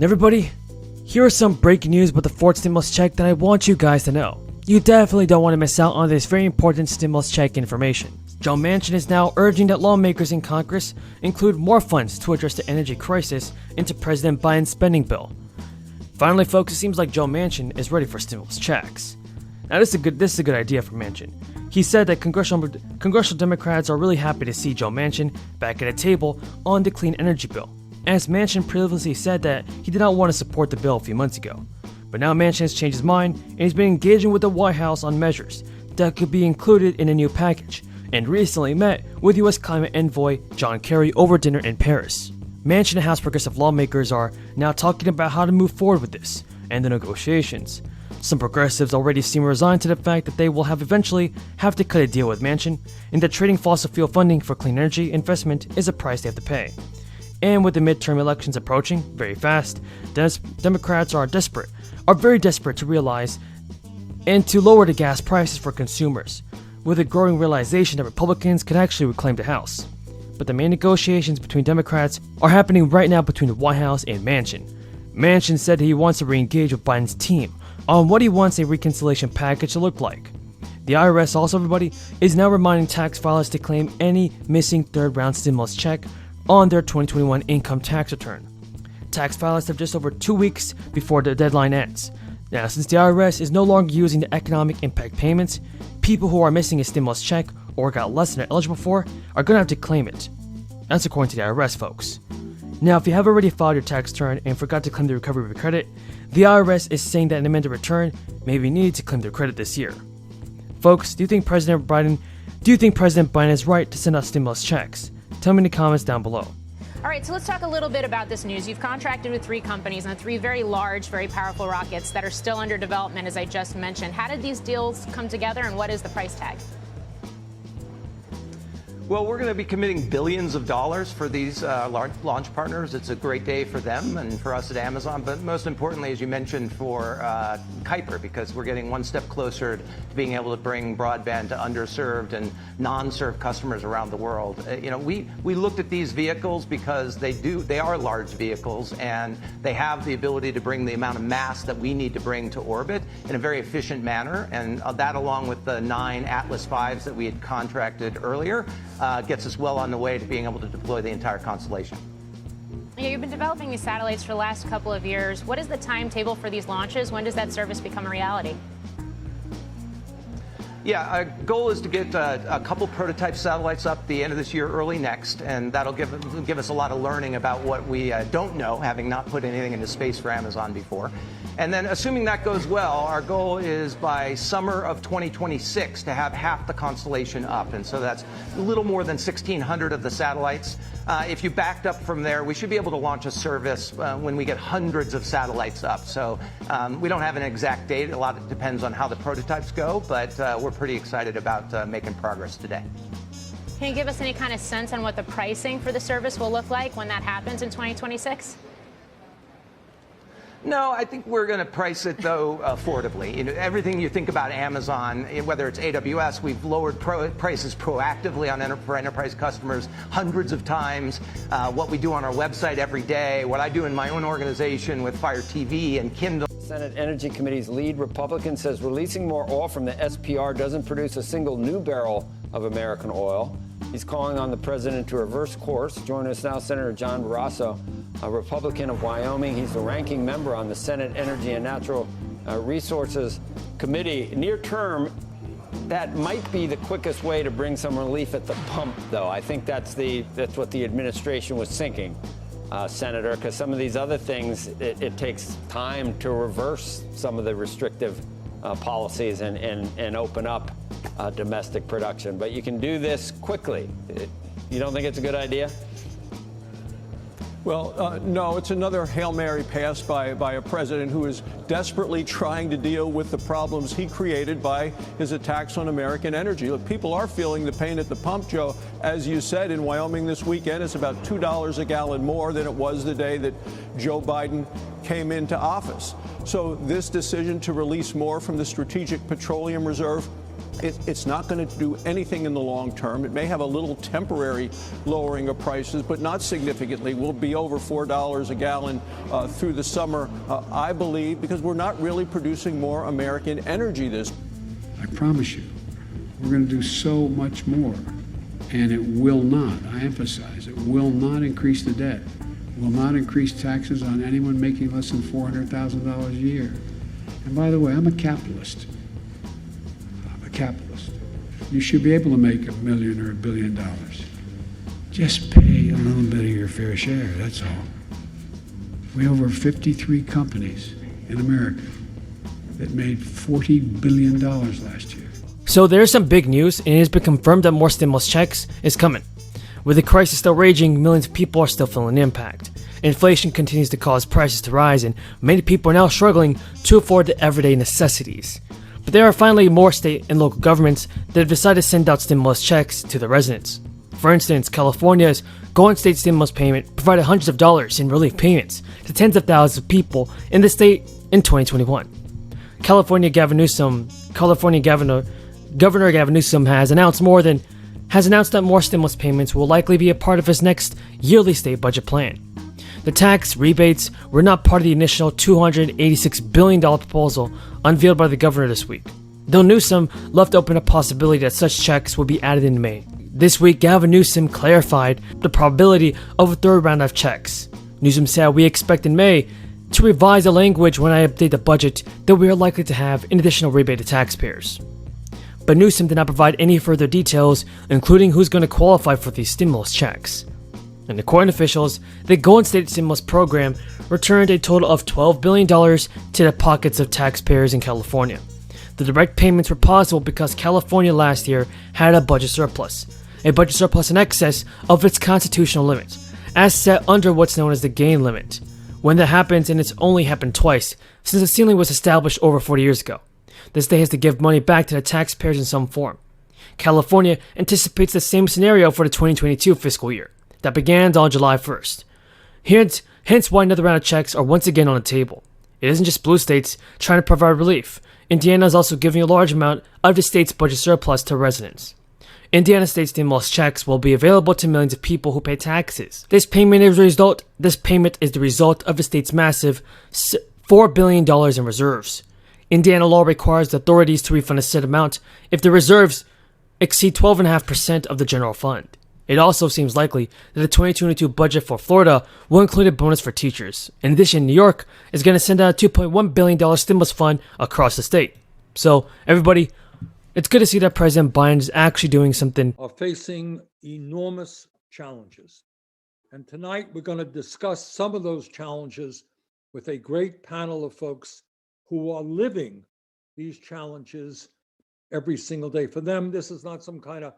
And everybody, here are some breaking news about the fourth stimulus check that I want you guys to know. You definitely don't want to miss out on this very important stimulus check information. Joe Manchin is now urging that lawmakers in Congress include more funds to address the energy crisis into President Biden's spending bill. Finally, folks, it seems like Joe Manchin is ready for stimulus checks. Now, this is a good idea for Manchin. He said that congressional Democrats are really happy to see Joe Manchin back at a table on the clean energy bill, as Manchin previously said that he did not want to support the bill a few months ago. But now Manchin has changed his mind, and he's been engaging with the White House on measures that could be included in a new package, and recently met with U.S. climate envoy John Kerry over dinner in Paris. Manchin and House progressive lawmakers are now talking about how to move forward with this and the negotiations. Some progressives already seem resigned to the fact that they will eventually have to cut a deal with Manchin, and that trading fossil fuel funding for clean energy investment is a price they have to pay. And with the midterm elections approaching very fast, Democrats are very desperate to realize and to lower the gas prices for consumers, with a growing realization that Republicans could actually reclaim the House. But the main negotiations between Democrats are happening right now between the White House and Manchin. Manchin said he wants to re-engage with Biden's team on what he wants a reconciliation package to look like. The IRS also, everybody, is now reminding tax filers to claim any missing third-round stimulus check on their 2021 income tax return. Tax filers have just over 2 weeks before the deadline ends. Now, since the IRS is no longer using the economic impact payments, people who are missing a stimulus check or got less than they're eligible for are going to have to claim it. That's according to the IRS, folks. Now, if you have already filed your tax return and forgot to claim the recovery credit, the IRS is saying that an amended return may be needed to claim the credit this year. Folks, do you think President Biden is right to send out stimulus checks? Tell me in the comments down below. All right, so let's talk a little bit about this news. You've contracted with 3 companies on 3 very large, very powerful rockets that are still under development, as I just mentioned. How did these deals come together, and what is the price tag? Well, we're going to be committing billions of dollars for these large launch partners. It's a great day for them and for us at Amazon, but most importantly, as you mentioned, for Kuiper, because we're getting one step closer to being able to bring broadband to underserved and non-served customers around the world. We looked at these vehicles because they are large vehicles, and they have the ability to bring the amount of mass that we need to bring to orbit in a very efficient manner, and that, along with the 9 Atlas Vs that we had contracted earlier, gets us well on the way to being able to deploy the entire constellation. Yeah, you've been developing these satellites for the last couple of years. What is the timetable for these launches? When does that service become a reality? Yeah, our goal is to get a couple prototype satellites up the end of this year, early next, and that'll give us a lot of learning about what we don't know, having not put anything into space for Amazon before. And then, assuming that goes well, our goal is by summer of 2026 to have half the constellation up, and so that's a little more than 1,600 of the satellites. If you backed up from there, we should be able to launch a service when we get hundreds of satellites up. So we don't have an exact date. A lot of it depends on how the prototypes go, but we're pretty excited about making progress today. Can you give us any kind of sense on what the pricing for the service will look like when that happens in 2026? No, I think we're going to price it, though, affordably. Everything you think about Amazon, whether it's AWS, we've lowered prices proactively for enterprise customers hundreds of times. What we do on our website every day, what I do in my own organization with Fire TV and Kindle. Senate Energy Committee's lead Republican says releasing more oil from the SPR doesn't produce a single new barrel of American oil. He's calling on the president to reverse course. Joining us now, Senator John Barrasso, a Republican of Wyoming. He's the ranking member on the Senate Energy and Natural Resources Committee. Near term, that might be the quickest way to bring some relief at the pump, though. I think that's what the administration was thinking, Senator, because some of these other things, it takes time to reverse some of the restrictive policies and open up domestic production. But you can do this quickly. You don't think it's a good idea? Well, no, it's another Hail Mary pass by a president who is desperately trying to deal with the problems he created by his attacks on American energy. Look, people are feeling the pain at the pump, Joe. As you said, in Wyoming this weekend, it's about $2 a gallon more than it was the day that Joe Biden came into office. So this decision to release more from the Strategic Petroleum Reserve It's not going to do anything in the long term. It may have a little temporary lowering of prices, but not significantly. We'll be over $4 a gallon through the summer, I believe, because we're not really producing more American energy this. I promise you, we're going to do so much more. And it will not, I emphasize, it will not increase the debt. It will not increase taxes on anyone making less than $400,000 a year. And by the way, I'm a capitalist. I'm a capitalist. You should be able to make $1 million or $1 billion. Just pay a little bit of your fair share, that's all. We have over 53 companies in America that made $40 billion last year. So there's some big news, and it has been confirmed that more stimulus checks is coming. With the crisis still raging, millions of people are still feeling the impact. Inflation continues to cause prices to rise, and many people are now struggling to afford the everyday necessities. But there are finally more state and local governments that have decided to send out stimulus checks to their residents. For instance, California's Golden State stimulus payment provided hundreds of dollars in relief payments to tens of thousands of people in the state in 2021. Governor Gavin Newsom has announced that more stimulus payments will likely be a part of his next yearly state budget plan. The tax rebates were not part of the initial $286 billion proposal unveiled by the governor this week, though Newsom left open a possibility that such checks would be added in May. This week, Gavin Newsom clarified the probability of a third round of checks. Newsom said, "We expect in May to revise the language when I update the budget that we are likely to have an additional rebate to taxpayers." But Newsom did not provide any further details, including who's going to qualify for these stimulus checks. And according to officials, the Golden State stimulus program returned a total of $12 billion to the pockets of taxpayers in California. The direct payments were possible because California last year had a budget surplus in excess of its constitutional limit, as set under what's known as the gain limit. When that happens, and it's only happened twice since the ceiling was established over 40 years ago, the state has to give money back to the taxpayers in some form. California anticipates the same scenario for the 2022 fiscal year that began on July 1st. Hence why another round of checks are once again on the table. It isn't just blue states trying to provide relief. Indiana is also giving a large amount of the state's budget surplus to residents. Indiana state stimulus checks will be available to millions of people who pay taxes. This payment is the result of the state's massive $4 billion in reserves. Indiana law requires the authorities to refund a set amount if the reserves exceed 12.5% of the general fund. It also seems likely that the 2022 budget for Florida will include a bonus for teachers. In addition, New York is going to send out a $2.1 billion stimulus fund across the state. So, everybody, it's good to see that President Biden is actually doing something. Are facing enormous challenges. And tonight we're going to discuss some of those challenges with a great panel of folks who are living these challenges every single day. For them, this is not some kind of